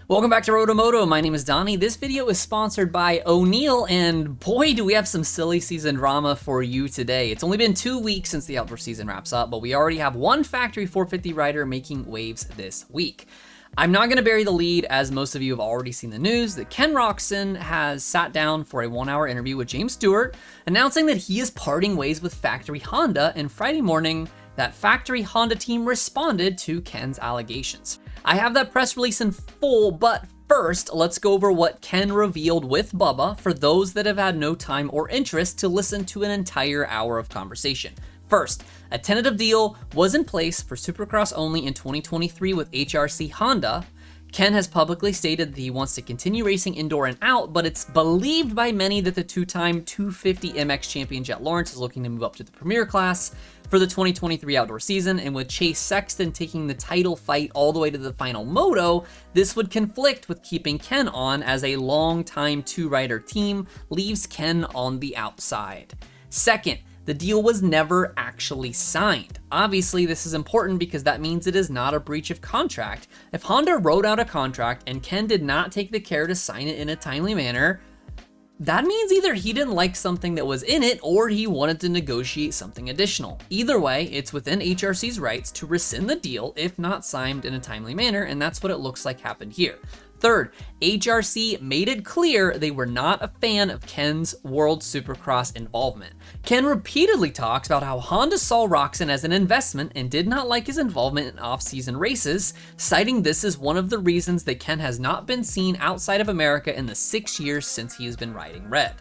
Welcome back to RotoMoto. My name is Donnie. This video is sponsored by O'Neal, and boy, do we have some silly season drama for you today. It's only been 2 weeks since the outdoor season wraps up, but we already have one factory 450 rider making waves this week. I'm not going to bury the lead, as most of you have already seen the news that Ken Roczen has sat down for a 1-hour interview with James Stewart, announcing that he is parting ways with factory Honda, and Friday morning, that factory Honda team responded to Ken's allegations. I have that press release in full, but first, let's go over what Ken revealed with Bubba for those that have had no time or interest to listen to an entire hour of conversation. First, a tentative deal was in place for Supercross only in 2023 with HRC Honda. Ken has publicly stated that he wants to continue racing indoor and out, but it's believed by many that the two-time 250 MX champion Jet Lawrence is looking to move up to the Premier class for the 2023 outdoor season, and with Chase Sexton taking the title fight all the way to the final moto, this would conflict with keeping Ken on, as a long-time two-rider team leaves Ken on the outside. Second, the deal was never actually signed. Obviously, this is important because that means it is not a breach of contract. If Honda wrote out a contract and Ken did not take the care to sign it in a timely manner, that means either he didn't like something that was in it or he wanted to negotiate something additional. Either way, it's within HRC's rights to rescind the deal if not signed in a timely manner, and that's what it looks like happened here. Third, HRC made it clear they were not a fan of Ken's World Supercross involvement. Ken repeatedly talks about how Honda saw Roczen as an investment and did not like his involvement in off-season races, citing this as one of the reasons that Ken has not been seen outside of America in the 6 years since he has been riding red.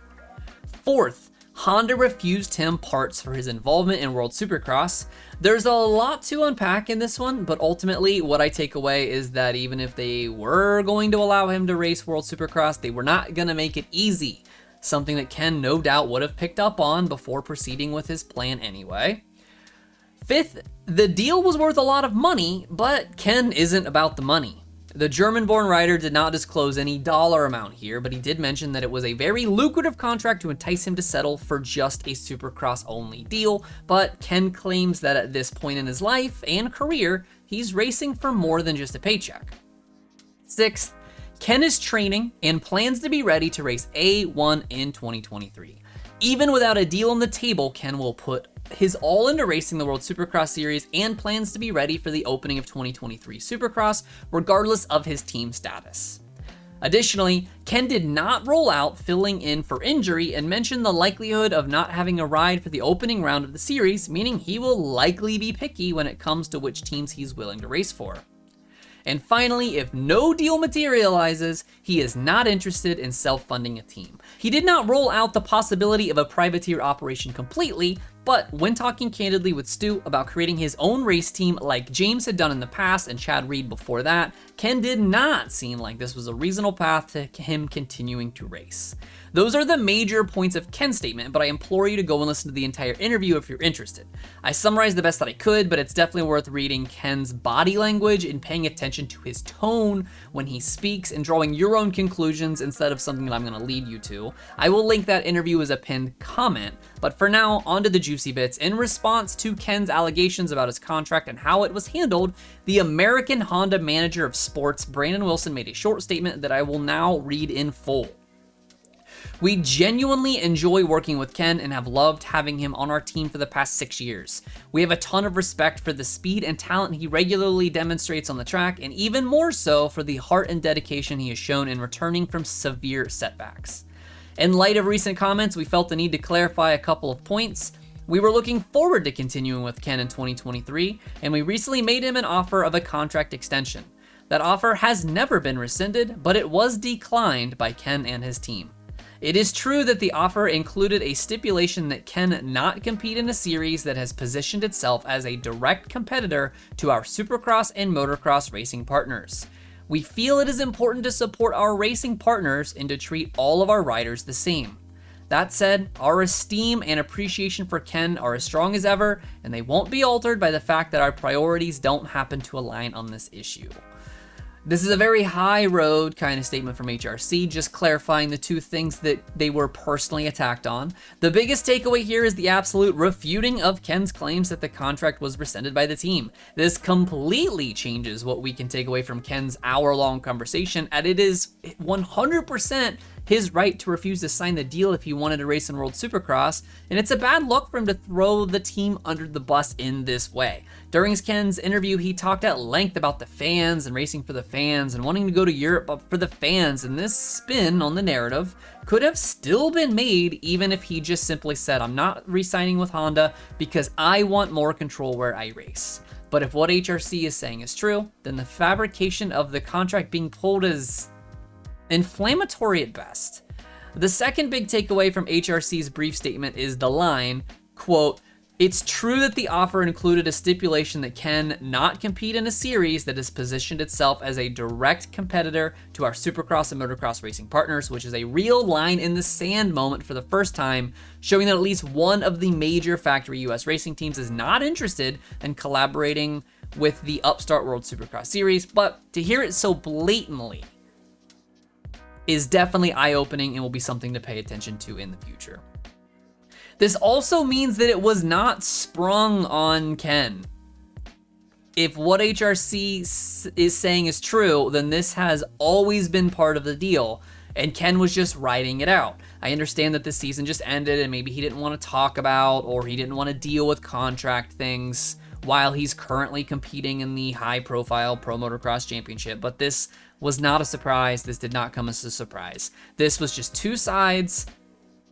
Fourth, Honda refused him parts for his involvement in World Supercross. There's a lot to unpack in this one, but ultimately what I take away is that even if they were going to allow him to race World Supercross, they were not going to make it easy, something that Ken no doubt would have picked up on before proceeding with his plan anyway. Fifth, the deal was worth a lot of money, but Ken isn't about the money. The German-born rider did not disclose any dollar amount here, but he did mention that it was a very lucrative contract to entice him to settle for just a Supercross-only deal, but Ken claims that at this point in his life and career, he's racing for more than just a paycheck. Sixth, Ken is training and plans to be ready to race A1 in 2023. Even without a deal on the table, Ken will put his all into racing the World Supercross Series and plans to be ready for the opening of 2023 Supercross, regardless of his team status. Additionally, Ken did not roll out filling in for injury and mentioned the likelihood of not having a ride for the opening round of the series, meaning he will likely be picky when it comes to which teams he's willing to race for. And finally, if no deal materializes, he is not interested in self-funding a team. He did not rule out the possibility of a privateer operation completely, but when talking candidly with Stu about creating his own race team like James had done in the past and Chad Reed before that, Ken did not seem like this was a reasonable path to him continuing to race. Those are the major points of Ken's statement, but I implore you to go and listen to the entire interview if you're interested. I summarized the best that I could, but it's definitely worth reading Ken's body language and paying attention to his tone when he speaks and drawing your own conclusions instead of something that I'm going to lead you to. I will link that interview as a pinned comment, but for now, on to the juicy bits. In response to Ken's allegations about his contract and how it was handled, the American Honda manager of sports, Brandon Wilson, made a short statement that I will now read in full. We genuinely enjoy working with Ken and have loved having him on our team for the past 6 years. We have a ton of respect for the speed and talent he regularly demonstrates on the track, and even more so for the heart and dedication he has shown in returning from severe setbacks. In light of recent comments, we felt the need to clarify a couple of points. We were looking forward to continuing with Ken in 2023, and we recently made him an offer of a contract extension. That offer has never been rescinded, but it was declined by Ken and his team. It is true that the offer included a stipulation that Ken not compete in a series that has positioned itself as a direct competitor to our Supercross and Motocross racing partners. We feel it is important to support our racing partners and to treat all of our riders the same. That said, our esteem and appreciation for Ken are as strong as ever, and they won't be altered by the fact that our priorities don't happen to align on this issue. This is a very high road kind of statement from HRC, just clarifying the two things that they were personally attacked on. The biggest takeaway here is the absolute refuting of Ken's claims that the contract was rescinded by the team. This completely changes what we can take away from Ken's hour-long conversation, and it is 100% his right to refuse to sign the deal if he wanted to race in World Supercross, and it's a bad look for him to throw the team under the bus in this way. During Ken's interview, he talked at length about the fans and racing for the fans and wanting to go to Europe for the fans, and this spin on the narrative could have still been made even if he just simply said, I'm not re-signing with Honda because I want more control where I race. But if what HRC is saying is true, then the fabrication of the contract being pulled is inflammatory at best. The second big takeaway from HRC's brief statement is the line, quote, "It's true that the offer included a stipulation that Ken not compete in a series that has positioned itself as a direct competitor to our Supercross and Motocross racing partners, which is a real line in the sand moment for the first time, showing that at least one of the major factory US racing teams is not interested in collaborating with the upstart World Supercross series." But to hear it so blatantly is definitely eye-opening and will be something to pay attention to in the future. This also means that it was not sprung on Ken. If what HRC is saying is true, then this has always been part of the deal, and Ken was just riding it out. I understand that this season just ended and maybe he didn't want to talk about or he didn't want to deal with contract things while he's currently competing in the high-profile Pro Motocross Championship, but this was not a surprise. This did not come as a surprise. This was just two sides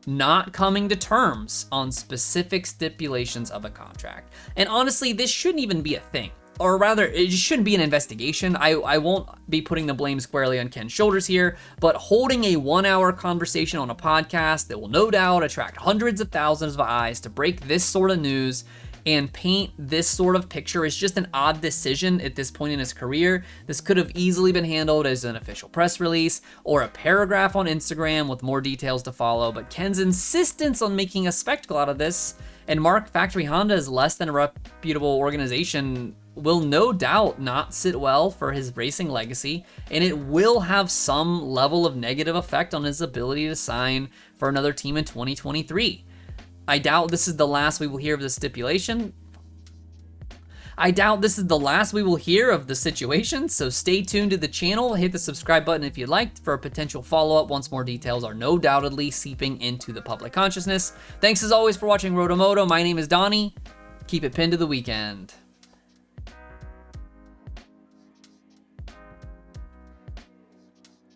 not coming to terms on specific stipulations of a contract. And honestly, this shouldn't even be a thing. Or rather, it just shouldn't be an investigation. I won't be putting the blame squarely on Ken's shoulders here, but holding a 1-hour conversation on a podcast that will no doubt attract hundreds of thousands of eyes to break this sort of news and paint this sort of picture is just an odd decision at this point in his career. This could have easily been handled as an official press release or a paragraph on Instagram with more details to follow, but Ken's insistence on making a spectacle out of this and mark Factory Honda as less than a reputable organization will no doubt not sit well for his racing legacy, and it will have some level of negative effect on his ability to sign for another team in 2023. I doubt this is the last we will hear of the stipulation. I doubt this is the last we will hear of the situation, so stay tuned to the channel. Hit the subscribe button if you'd like for a potential follow-up once more details are no doubtedly seeping into the public consciousness. Thanks as always for watching RotoMoto. My name is Donnie. Keep it pinned to the weekend.